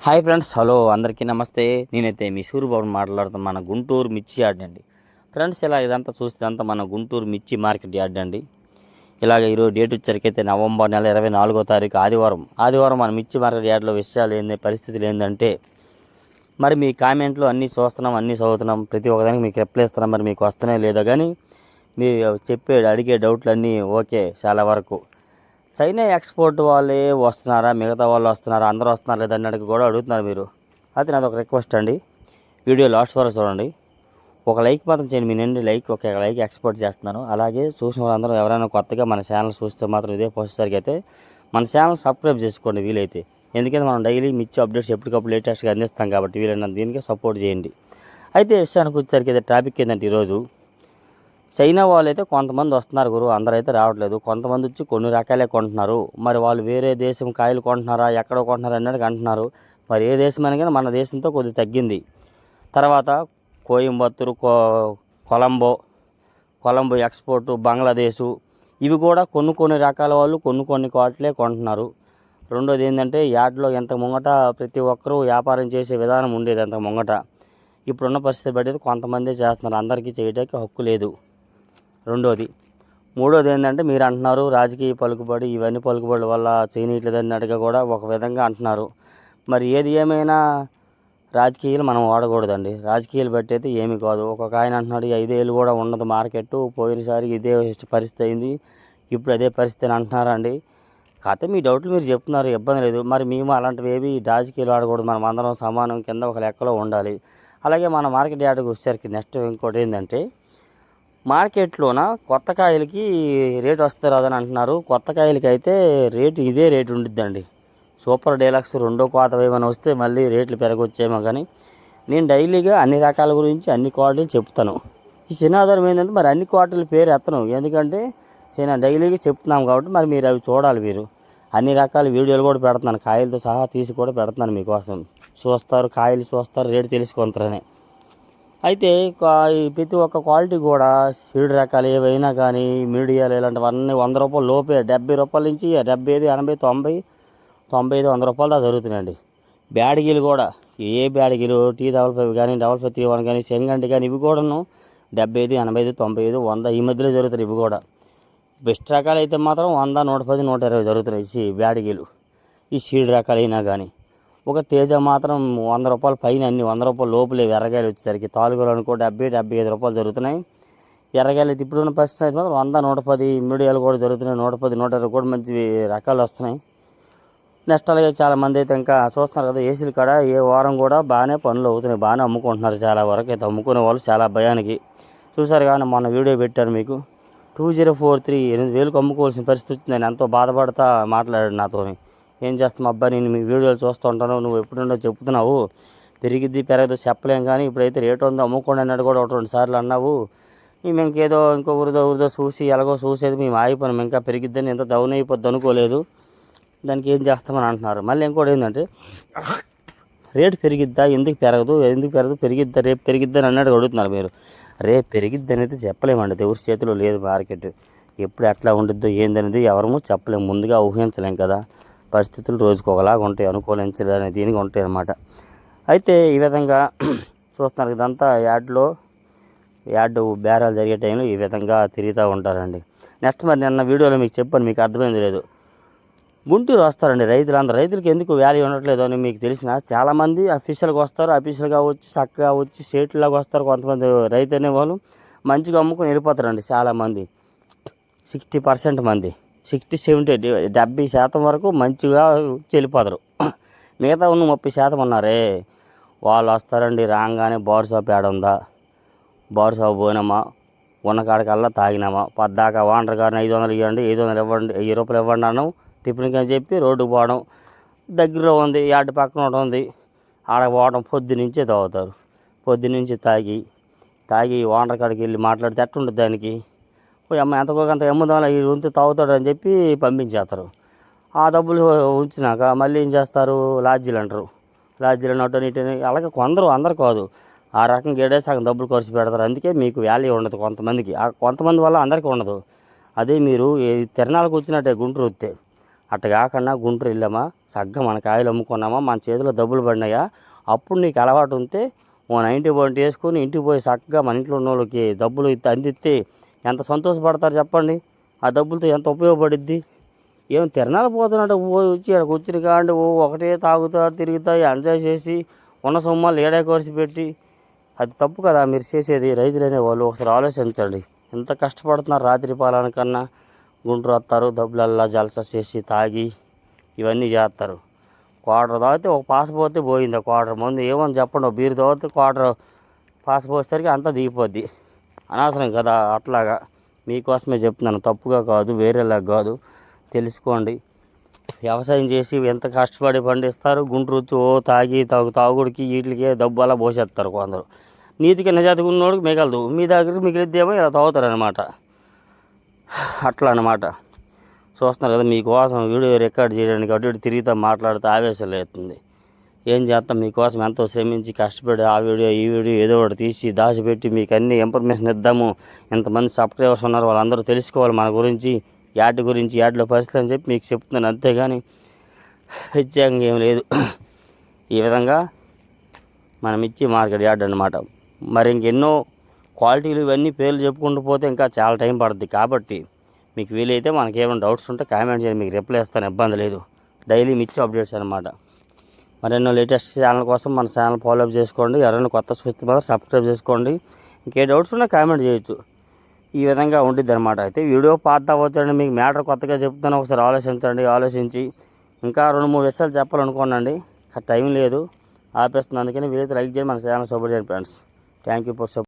Hi friends, hello అందరికీ నమస్తే. నేనైతే మీ సూరిబాబుని మాట్లాడుతాను. మన గుంటూరు మిర్చి యార్డ్ అండి ఫ్రెండ్స్. ఇలా ఇదంతా చూస్తే అంతా మన గుంటూరు మిర్చి మార్కెట్ యార్డ్ అండి. ఇలాగ ఈరోజు డేట్ వచ్చరికైతే నవంబర్ నెల 24వ తారీఖు ఆదివారం మన మిర్చి మార్కెట్ యార్డ్లో విషయాలు ఏంది, పరిస్థితులు ఏంటంటే, మరి మీ కామెంట్లు అన్నీ చూస్తున్నాం, అన్నీ చదువుతున్నాం, ప్రతి ఒక్కదానికి మీకు రిప్లై ఇస్తున్నాం. మరి మీకు వస్తున్నాయో లేదో కానీ మీరు అడిగే డౌట్లు అన్నీ ఓకే. చాలా వరకు చైనా ఎక్స్పోర్ట్ వాళ్ళే వస్తున్నారా, మిగతా వాళ్ళు వస్తున్నారా, అందరూ వస్తున్నారు లేదన్నట్టు కూడా అడుగుతున్నారు మీరు. అది నాది ఒక రిక్వెస్ట్ అండి, వీడియో లాస్ట్ వరకు చూడండి. ఒక లైక్ మాత్రం చేయండి. మీ నుండి ఒక లైక్ ఎక్స్పోర్ట్ చేస్తున్నాను. అలాగే చూసిన వాళ్ళందరూ ఎవరైనా కొత్తగా మన ఛానల్ చూస్తే మాత్రం ఇదే పోస్టర్కి అయితే మన ఛానల్ సబ్స్క్రైబ్ చేసుకోండి వీలైతే. ఎందుకంటే మనం డైలీ మిర్చి అప్డేట్స్ ఎప్పటికప్పుడు లేటెస్ట్గా అందిస్తాం కాబట్టి వీలైనా దీనికి సపోర్ట్ చేయండి. అయితే విషయానికి వచ్చేసరికి అయితే టాపిక్ ఏంటంటే, ఈరోజు చైనా వాళ్ళు అయితే కొంతమంది వస్తున్నారు గురు, అందరూ అయితే రావట్లేదు. కొంతమంది వచ్చి కొన్ని రకాలే కొంటున్నారు. మరి వాళ్ళు వేరే దేశం కాయలు కొంటున్నారా, ఎక్కడో కొంటున్నారా అన్నట్టు అంటున్నారు. మరి ఏ దేశం అని కానీ మన దేశంతో కొద్దిగా తగ్గింది. తర్వాత కోయంబత్తూరు, కొలంబో ఎక్స్పోర్టు, బంగ్లాదేశు, ఇవి కూడా కొన్ని రకాల వాళ్ళు కొన్ని క్వాలిటీలే కొంటున్నారు. రెండోది ఏంటంటే, యార్డ్లో ఎంత ముంగట ప్రతి ఒక్కరూ వ్యాపారం చేసే విధానం ఉండేది అంత ముంగట. ఇప్పుడున్న పరిస్థితి బట్టి కొంతమందే చేస్తున్నారు, అందరికీ చేయడానికి హక్కు లేదు. మూడోది ఏంటంటే, మీరు అంటున్నారు రాజకీయ పలుకుబడి, ఇవన్నీ పలుకుబడి వల్ల చేయనీయట్లేదు అన్నట్టుగా కూడా ఒక విధంగా అంటున్నారు. మరి ఏది ఏమైనా రాజకీయాలు మనం వాడకూడదండి. రాజకీయాలు బట్టి అయితే ఏమీ కాదు. ఒక్కొక్క ఆయన అంటున్నాడు 5 ఏళ్ళు కూడా ఉండదు మార్కెట్, పోయినసారి ఇదే పరిస్థితి అయింది, ఇప్పుడు అదే పరిస్థితి అని అంటున్నారండి. కాకపోతే మీ డౌట్లు మీరు చెప్తున్నారు, ఇబ్బంది లేదు. మరి మేము అలాంటివి ఏవి రాజకీయాలు ఆడకూడదు, మనం అందరం సమానం కింద ఒక లెక్కలో ఉండాలి. అలాగే మన మార్కెట్ యార్డ్కి వచ్చేసరికి నెక్స్ట్ ఇంకోటి ఏంటంటే, మార్కెట్లోన కొత్త కాయలకి రేటు వస్తే రాదని అంటున్నారు. కొత్త కాయలకి అయితే ఇదే రేటు ఉండిద్దండి. సూపర్ డీలక్స్ రెండో కోత ఏమైనా వస్తే మళ్ళీ రేట్లు పెరగొచ్చేమో, కానీ నేను డైలీగా అన్ని రకాల గురించి అన్ని క్వాలిటీలు చెప్తాను. ఈ ఆధారం ఏంటంటే, మరి అన్ని క్వాలిటీల పేరు ఎత్తను, ఎందుకంటే డైలీగా చెప్తున్నాం కాబట్టి మరి మీరు అవి చూడాలి. మీరు అన్ని రకాల వీడియోలు కూడా పెడుతున్నాను, కాయలతో సహా తీసి కూడా పెడుతున్నాను మీకోసం. చూస్తారు, కాయలు చూస్తారు, రేటు తెలుసుకుంటారని. అయితే ప్రతి ఒక్క క్వాలిటీ కూడా సీడ్ రకాలు ఏవైనా కానీ మీడియాలు ఇలాంటివన్నీ 100 రూపాయలు లోపే, 70 రూపాయల నుంచి 75, 80, 90, 95, 100 రూపాయలు దాకా జరుగుతున్నాయండి. బ్యాడిగీలు కూడా ఏ బ్యాడిగీలు T55 కానీ, 5531 కానీ, సెంగంటి కానీ, ఇవి కూడాను 75, 85, 95, 100 ఈ మధ్యలో జరుగుతాయి. ఇవి కూడా బెస్ట్ రకాలు అయితే మాత్రం 100, 110, 120 జరుగుతున్నాయి ఈ బ్యాడిగీలు, ఈ సీడ్ రకాలైనా కానీ. ఒక తేజ మాత్రం 100 రూపాయల పైన, అన్ని 100 రూపాయల లోపలే. ఎర్రగాయలు వచ్చేసరికి తాలుగులు అనుకో 70, 75 రూపాయలు జరుగుతున్నాయి. ఎర్రగాయలు అయితే ఇప్పుడున్న పరిస్థితి అయితే మాత్రం 100, 110, మీడియాలు కూడా జరుగుతున్నాయి. 110, 120 కూడా మంచి రకాలు వస్తున్నాయి. నెక్స్ట్ అలాగే చాలామంది అయితే ఇంకా చూస్తున్నారు కదా, ఏసీల కాడ ఏ వారం కూడా బాగానే పనులు అవుతున్నాయి, బాగానే అమ్ముకుంటున్నారు. చాలా వరకు అయితే అమ్ముకునే వాళ్ళు చాలా భయానికి చూసారు. కానీ మొన్న వీడియో పెట్టారు మీకు, 2043 8,000కి అమ్ముకోవాల్సిన పరిస్థితి వచ్చిందని ఎంతో బాధపడతా మాట్లాడాడు నాతో. ఏం చేస్తాం అబ్బాయి, నేను మీ వీడియోలు చూస్తూ ఉంటాను, నువ్వు ఎప్పుడుండో చెప్తున్నావు, పెరిగిద్ది పెరగదు చెప్పలేం, కానీ ఇప్పుడైతే రేటు ఉందో అమ్ముకోండి అన్నట్టు కూడా 1-2 సార్లు అన్నావు. మేము ఇంకేదో ఉరిదో చూసి ఎలాగో చూసేది మేము ఆగిపోయినాం. ఇంకా పెరిగిద్దని ఎంత డౌన్ అయిపోద్ది అనుకోలేదు. దానికి ఏం చేస్తామని అంటున్నారు. మళ్ళీ ఇంకోటి ఏంటంటే, రేటు పెరిగిద్దా, ఎందుకు పెరగదు, పెరిగిద్దా, రేపు పెరిగిద్దని అన్నట్టు అడుగుతున్నారు మీరు. రేపు పెరిగిద్ది అనేది చెప్పలేమండి, ఎవరి చేతిలో లేదు మార్కెట్. ఎప్పుడు ఎట్లా ఉండిద్దో ఏందనేది ఎవరము చెప్పలేము, ముందుగా ఊహించలేం కదా. పరిస్థితులు రోజుకు ఒకలాగా ఉంటాయి, అనుకూలించడానికి దీనికి ఉంటాయి అన్నమాట. అయితే ఈ విధంగా చూస్తున్నారు, ఇదంతా యార్డు బేరాలు జరిగే టైంలో ఈ విధంగా తిరుగుతూ ఉంటారండి. నెక్స్ట్ మరి నిన్న వీడియోలో మీకు చెప్పాను, మీకు అర్థమైంది లేదు. గుంటూరు వస్తారండి రైతులకి ఎందుకు వాల్యూ ఉండట్లేదు అని మీకు తెలిసిన చాలామంది అఫీషియల్గా వస్తారు, అఫీషియల్గా వచ్చి చక్కగా వచ్చి స్టేట్లాగా వస్తారు. కొంతమంది రైతు అనేవాళ్ళు మంచిగా అమ్ముకొని వెళ్ళిపోతారండి. చాలామంది 60% మంది 60, 70, 70% వరకు మంచిగా వెళ్ళిపోతారు. మిగతా ఉన్న 30% ఉన్నారే, వాళ్ళు వస్తారండి. రాగానే బార్ షాప్ ఏడుందా, బార్ షాప్ పోయినామా, ఉన్న కాడికల్లా తాగినామా, పద్దాకా వాంటర్ గారిని 500 ఇవ్వండి, 500 ఇవ్వండి, 1000 రూపాయలు ఇవ్వండి అన్నాం, టిఫిన్కి అని చెప్పి రోడ్డుకు పోవడం. దగ్గరలో ఉంది, యార్డు పక్కన ఒకటి ఉంది, ఆడ పోవడం. పొద్దునుంచే తాగుతారు. పొద్దునుంచి తాగి వాంటర్ కాడికి వెళ్ళి మాట్లాడితే ఎట్టుంటుంది దానికి. అమ్మ ఎంతకోకంత ఎమ్ముదాం ఈ ఉంచి తాగుతాడు అని చెప్పి పంపించేస్తారు. ఆ డబ్బులు ఉంచినాక మళ్ళీ ఏం చేస్తారు, లాడ్జీలు అంటారు. లాడ్జీలు అటు ఇటు అలాగే కొందరు, అందరు కాదు, ఆ రకంగా సగం డబ్బులు ఖర్చు పెడతారు. అందుకే మీకు వాల్యూ ఉండదు కొంతమందికి, కొంతమంది వల్ల అందరికీ ఉండదు. అదే మీరు తిరణాలకు వచ్చినట్టే గుంటూరు వస్తే, అట్ట కాకుండా గుంటూరు వెళ్ళామా, చక్కగా మన కాయలు అమ్ముకున్నామా, మన చేతిలో డబ్బులు పడినాయా, అప్పుడు నీకు అలవాటు ఉంటే ఓ 90 పాయింట్ వేసుకొని ఇంటికి పోయి చక్కగా మన ఇంట్లో ఉన్న వాళ్ళకి డబ్బులు అందిస్తే ఎంత సంతోషపడతారు చెప్పండి. ఆ డబ్బులతో ఎంత ఉపయోగపడిద్ది. ఏం తిరణాలు పోతున్నట్టు వచ్చి ఇక్కడ కూర్చుని కాండి ఒకటే తాగుతా తిరుగుతా ఎంజాయ్ చేసి ఉన్న సొమ్మాలు ఏడా కోర్చి పెట్టి, అది తప్పు కదా మీరు చేసేది. రైతులు అనేవాళ్ళు ఒకసారి ఆలోచించండి. ఎంత కష్టపడుతున్నారు రాత్రి పాలన గుంటూరు వస్తారు, డబ్బులల్లా జలసా చేసి తాగి ఇవన్నీ చేస్తారు. క్వార్టర్ తాగితే ఒక పాస్ పోతే పోయింది. క్వార్టర్ మంది ఏమని చెప్పండి, బీరు తాగితే క్వార్టర్ పాస్ పోసేసరికి అంతా దిగిపోద్ది. అనవసరం కదా. అట్లాగా మీకోసమే చెప్తున్నాను, తప్పుగా కాదు, వేరేలా కాదు, తెలుసుకోండి. వ్యవసాయం చేసి ఎంత కష్టపడి పండిస్తారు, గుంటూరు వచ్చి తాగి తాగుడికి వీటికి డబ్బు అలా పోసేస్తారు కొందరు. నీతికి నిజాతికి ఉన్నోడికి మిగలదు, మీ దగ్గరికి మిగిలిద్దేమో ఇలా తాగుతారనమాట. అట్లా అనమాట. చూస్తున్నారు కదా, మీకోసం వీడియో రికార్డ్ చేయడానికి అటు ఇటు తిరిగితే మాట్లాడితే ఆవేశం లేస్తుంది. ఏం చేస్తాం, మీకోసం ఎంతో శ్రమించి కష్టపడి ఆ వీడియో ఈ వీడియో ఏదో ఒకటి తీసి దాచిపెట్టి మీకు అన్ని ఇన్ఫర్మేషన్ ఇద్దాము. ఎంతమంది సబ్స్క్రైబర్స్ ఉన్నారు వాళ్ళందరూ తెలుసుకోవాలి మన గురించి, యాడ్ గురించి, యాడ్లో పరిస్థితి అని చెప్పి మీకు చెప్తున్నాను. అంతేగాని ప్రత్యేకంగా ఏం లేదు. ఈ విధంగా మనం ఇచ్చి మార్కెట్ యార్డ్ అనమాట. మరి ఇంకెన్నో క్వాలిటీలు ఇవన్నీ పేర్లు చెప్పుకుంటూ పోతే ఇంకా చాలా టైం పడుతుంది. కాబట్టి మీకు వీలైతే మనకి ఏమైనా డౌట్స్ ఉంటే కామెంట్ చేయండి, మీకు రిప్లై ఇస్తాను, ఇబ్బంది లేదు. డైలీ మిర్చి అప్డేట్స్ అనమాట. మరెన్నో లేటెస్ట్ ఛానల్ కోసం మన ఛానల్ ఫాలోఅప్ చేసుకోండి. ఎవరైనా కొత్త చూస్తే మాత్రం సబ్స్క్రైబ్ చేసుకోండి. ఇంకే డౌట్స్ ఉన్నా కామెంట్ చేయొచ్చు. ఈ విధంగా ఉంటుంది అనమాట. అయితే వీడియో పాత అవ్వచ్చండి, మీకు మ్యాటర్ కొత్తగా చెప్తాను, ఒకసారి ఆలోచించండి. ఆలోచించి ఇంకా 2-3 విషయాలు చెప్పాలనుకోనండి, టైం లేదు, ఆపేస్తుంది. అందుకని వీలైతే లైక్ చేయండి, మన ఛానల్ సపోర్ట్ చేయండి friends. Thank you for support.